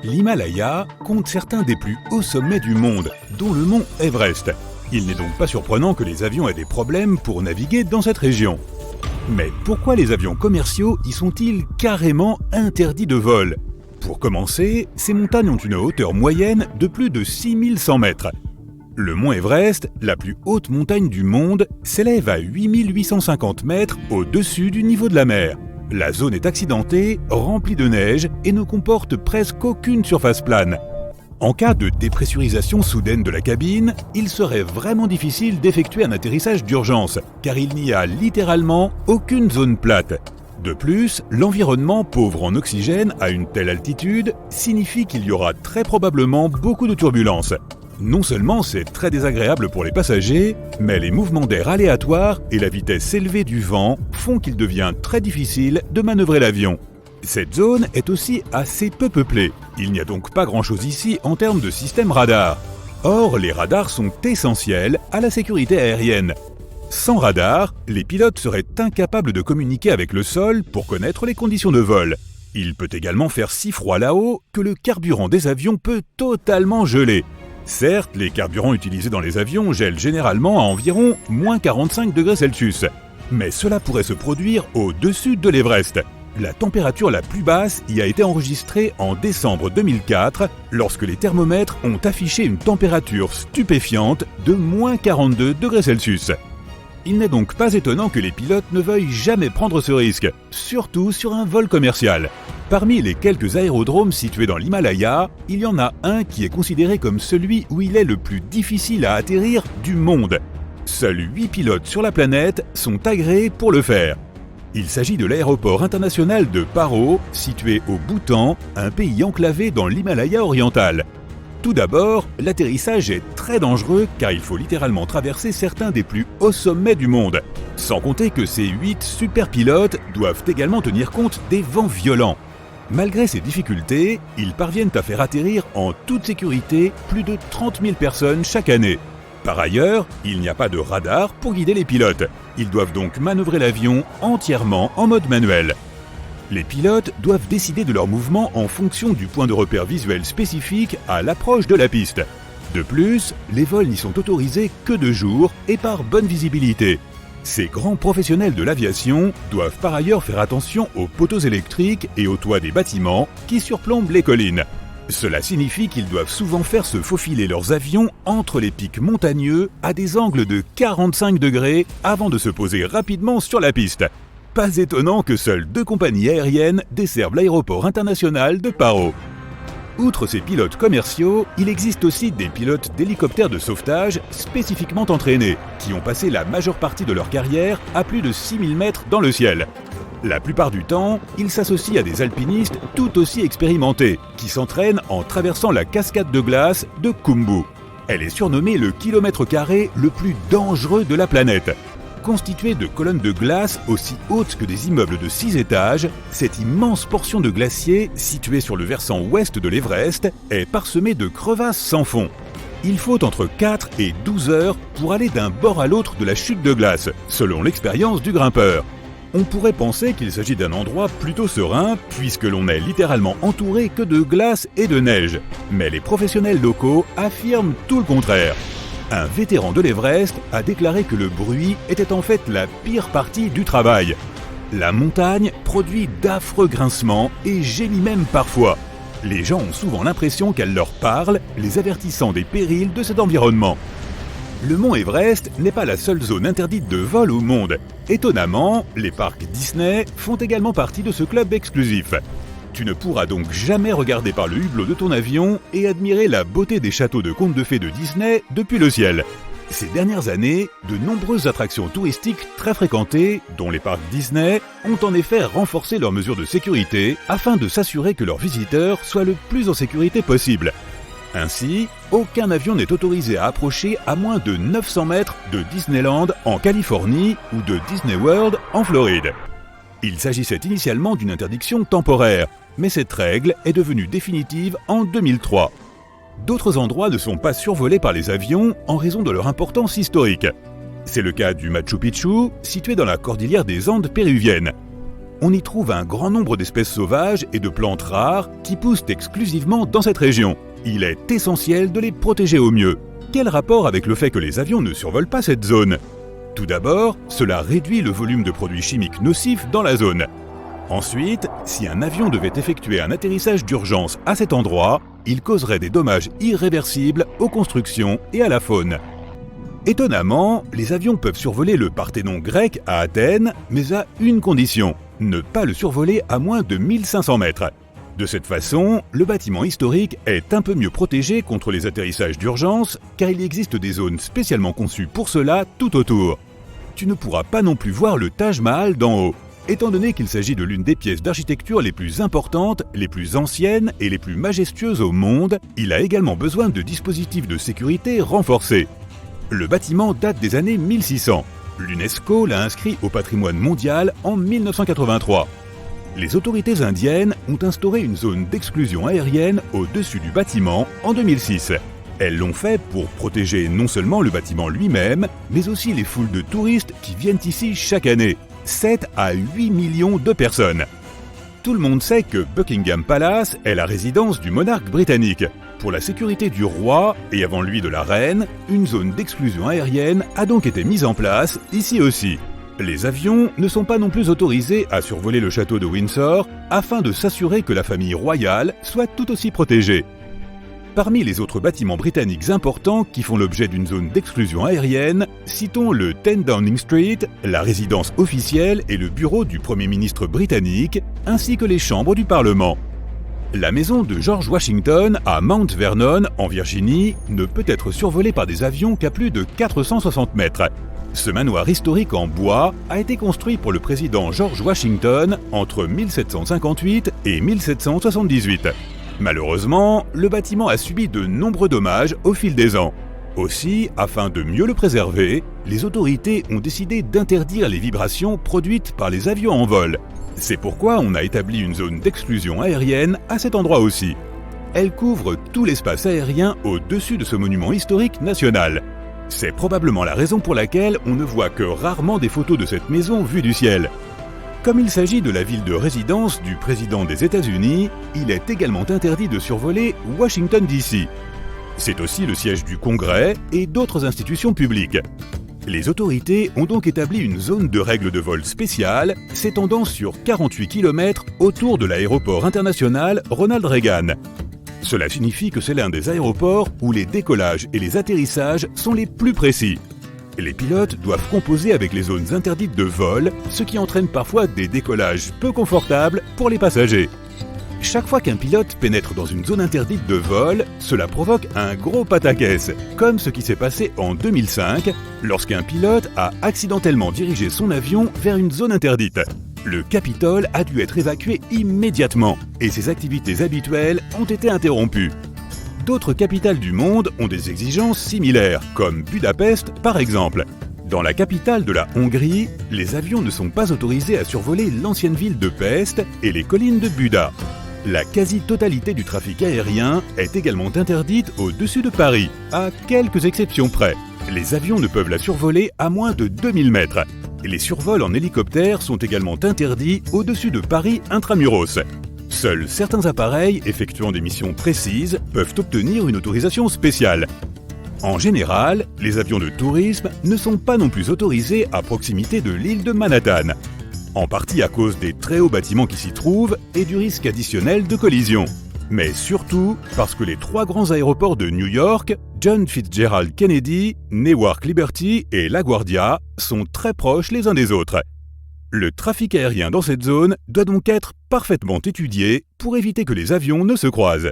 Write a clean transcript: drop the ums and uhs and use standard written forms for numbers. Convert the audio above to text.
L'Himalaya compte certains des plus hauts sommets du monde, dont le mont Everest. Il n'est donc pas surprenant que les avions aient des problèmes pour naviguer dans cette région. Mais pourquoi les avions commerciaux y sont-ils carrément interdits de vol? Pour commencer, ces montagnes ont une hauteur moyenne de plus de 6100 mètres. Le mont Everest, la plus haute montagne du monde, s'élève à 8850 mètres au-dessus du niveau de la mer. La zone est accidentée, remplie de neige et ne comporte presque aucune surface plane. En cas de dépressurisation soudaine de la cabine, il serait vraiment difficile d'effectuer un atterrissage d'urgence, car il n'y a littéralement aucune zone plate. De plus, l'environnement pauvre en oxygène à une telle altitude signifie qu'il y aura très probablement beaucoup de turbulences. Non seulement c'est très désagréable pour les passagers, mais les mouvements d'air aléatoires et la vitesse élevée du vent font qu'il devient très difficile de manœuvrer l'avion. Cette zone est aussi assez peu peuplée. Il n'y a donc pas grand-chose ici en termes de système radar. Or, les radars sont essentiels à la sécurité aérienne. Sans radar, les pilotes seraient incapables de communiquer avec le sol pour connaître les conditions de vol. Il peut également faire si froid là-haut que le carburant des avions peut totalement geler. Certes, les carburants utilisés dans les avions gèlent généralement à environ moins 45 degrés Celsius. Mais cela pourrait se produire au-dessus de l'Everest. La température la plus basse y a été enregistrée en décembre 2004, lorsque les thermomètres ont affiché une température stupéfiante de moins 42 degrés Celsius. Il n'est donc pas étonnant que les pilotes ne veuillent jamais prendre ce risque, surtout sur un vol commercial. Parmi les quelques aérodromes situés dans l'Himalaya, il y en a un qui est considéré comme celui où il est le plus difficile à atterrir du monde. Seuls 8 pilotes sur la planète sont agréés pour le faire. Il s'agit de l'aéroport international de Paro, situé au Bhoutan, un pays enclavé dans l'Himalaya oriental. Tout d'abord, l'atterrissage est très dangereux car il faut littéralement traverser certains des plus hauts sommets du monde. Sans compter que ces 8 super pilotes doivent également tenir compte des vents violents. Malgré ces difficultés, ils parviennent à faire atterrir en toute sécurité plus de 30 000 personnes chaque année. Par ailleurs, il n'y a pas de radar pour guider les pilotes. Ils doivent donc manœuvrer l'avion entièrement en mode manuel. Les pilotes doivent décider de leur mouvement en fonction du point de repère visuel spécifique à l'approche de la piste. De plus, les vols n'y sont autorisés que de jour et par bonne visibilité. Ces grands professionnels de l'aviation doivent par ailleurs faire attention aux poteaux électriques et aux toits des bâtiments qui surplombent les collines. Cela signifie qu'ils doivent souvent faire se faufiler leurs avions entre les pics montagneux à des angles de 45 degrés avant de se poser rapidement sur la piste. Pas étonnant que seules 2 compagnies aériennes desservent l'aéroport international de Paro. Outre ces pilotes commerciaux, il existe aussi des pilotes d'hélicoptères de sauvetage spécifiquement entraînés, qui ont passé la majeure partie de leur carrière à plus de 6000 mètres dans le ciel. La plupart du temps, ils s'associent à des alpinistes tout aussi expérimentés, qui s'entraînent en traversant la cascade de glace de Khumbu. Elle est surnommée le kilomètre carré le plus dangereux de la planète. Constituée de colonnes de glace aussi hautes que des immeubles de 6 étages, cette immense portion de glacier, située sur le versant ouest de l'Everest, est parsemée de crevasses sans fond. Il faut entre 4 et 12 heures pour aller d'un bord à l'autre de la chute de glace, selon l'expérience du grimpeur. On pourrait penser qu'il s'agit d'un endroit plutôt serein, puisque l'on est littéralement entouré que de glace et de neige. Mais les professionnels locaux affirment tout le contraire. Un vétéran de l'Everest a déclaré que le bruit était en fait la pire partie du travail. La montagne produit d'affreux grincements et gémit même parfois. Les gens ont souvent l'impression qu'elle leur parle, les avertissant des périls de cet environnement. Le mont Everest n'est pas la seule zone interdite de vol au monde. Étonnamment, les parcs Disney font également partie de ce club exclusif. Tu ne pourras donc jamais regarder par le hublot de ton avion et admirer la beauté des châteaux de contes de fées de Disney depuis le ciel. Ces dernières années, de nombreuses attractions touristiques très fréquentées, dont les parcs Disney, ont en effet renforcé leurs mesures de sécurité afin de s'assurer que leurs visiteurs soient le plus en sécurité possible. Ainsi, aucun avion n'est autorisé à approcher à moins de 900 mètres de Disneyland en Californie ou de Disney World en Floride. Il s'agissait initialement d'une interdiction temporaire, mais cette règle est devenue définitive en 2003. D'autres endroits ne sont pas survolés par les avions en raison de leur importance historique. C'est le cas du Machu Picchu, situé dans la cordillère des Andes péruviennes. On y trouve un grand nombre d'espèces sauvages et de plantes rares qui poussent exclusivement dans cette région. Il est essentiel de les protéger au mieux. Quel rapport avec le fait que les avions ne survolent pas cette zone? Tout d'abord, cela réduit le volume de produits chimiques nocifs dans la zone. Ensuite, si un avion devait effectuer un atterrissage d'urgence à cet endroit, il causerait des dommages irréversibles aux constructions et à la faune. Étonnamment, les avions peuvent survoler le Parthénon grec à Athènes, mais à une condition, ne pas le survoler à moins de 1500 mètres. De cette façon, le bâtiment historique est un peu mieux protégé contre les atterrissages d'urgence, car il existe des zones spécialement conçues pour cela tout autour. Tu ne pourras pas non plus voir le Taj Mahal d'en haut. Étant donné qu'il s'agit de l'une des pièces d'architecture les plus importantes, les plus anciennes et les plus majestueuses au monde, il a également besoin de dispositifs de sécurité renforcés. Le bâtiment date des années 1600. L'UNESCO l'a inscrit au patrimoine mondial en 1983. Les autorités indiennes ont instauré une zone d'exclusion aérienne au-dessus du bâtiment en 2006. Elles l'ont fait pour protéger non seulement le bâtiment lui-même, mais aussi les foules de touristes qui viennent ici chaque année. 7 à 8 millions de personnes. Tout le monde sait que Buckingham Palace est la résidence du monarque britannique. Pour la sécurité du roi, et avant lui de la reine, une zone d'exclusion aérienne a donc été mise en place ici aussi. Les avions ne sont pas non plus autorisés à survoler le château de Windsor afin de s'assurer que la famille royale soit tout aussi protégée. Parmi les autres bâtiments britanniques importants qui font l'objet d'une zone d'exclusion aérienne, citons le 10 Downing Street, la résidence officielle et le bureau du Premier ministre britannique, ainsi que les chambres du Parlement. La maison de George Washington à Mount Vernon, en Virginie, ne peut être survolée par des avions qu'à plus de 460 mètres. Ce manoir historique en bois a été construit pour le président George Washington entre 1758 et 1778. Malheureusement, le bâtiment a subi de nombreux dommages au fil des ans. Aussi, afin de mieux le préserver, les autorités ont décidé d'interdire les vibrations produites par les avions en vol. C'est pourquoi on a établi une zone d'exclusion aérienne à cet endroit aussi. Elle couvre tout l'espace aérien au-dessus de ce monument historique national. C'est probablement la raison pour laquelle on ne voit que rarement des photos de cette maison vue du ciel. Comme il s'agit de la ville de résidence du président des États-Unis, il est également interdit de survoler Washington DC. C'est aussi le siège du Congrès et d'autres institutions publiques. Les autorités ont donc établi une zone de règles de vol spéciale s'étendant sur 48 km autour de l'aéroport international Ronald Reagan. Cela signifie que c'est l'un des aéroports où les décollages et les atterrissages sont les plus précis. Les pilotes doivent composer avec les zones interdites de vol, ce qui entraîne parfois des décollages peu confortables pour les passagers. Chaque fois qu'un pilote pénètre dans une zone interdite de vol, cela provoque un gros pataquès, comme ce qui s'est passé en 2005, lorsqu'un pilote a accidentellement dirigé son avion vers une zone interdite. Le Capitole a dû être évacué immédiatement, et ses activités habituelles ont été interrompues. D'autres capitales du monde ont des exigences similaires, comme Budapest par exemple. Dans la capitale de la Hongrie, les avions ne sont pas autorisés à survoler l'ancienne ville de Pest et les collines de Buda. La quasi-totalité du trafic aérien est également interdite au-dessus de Paris, à quelques exceptions près. Les avions ne peuvent la survoler à moins de 2000 mètres. Les survols en hélicoptère sont également interdits au-dessus de Paris intramuros. Seuls certains appareils effectuant des missions précises peuvent obtenir une autorisation spéciale. En général, les avions de tourisme ne sont pas non plus autorisés à proximité de l'île de Manhattan, en partie à cause des très hauts bâtiments qui s'y trouvent et du risque additionnel de collision. Mais surtout parce que les trois grands aéroports de New York, John Fitzgerald Kennedy, Newark Liberty et LaGuardia, sont très proches les uns des autres. Le trafic aérien dans cette zone doit donc être parfaitement étudié pour éviter que les avions ne se croisent.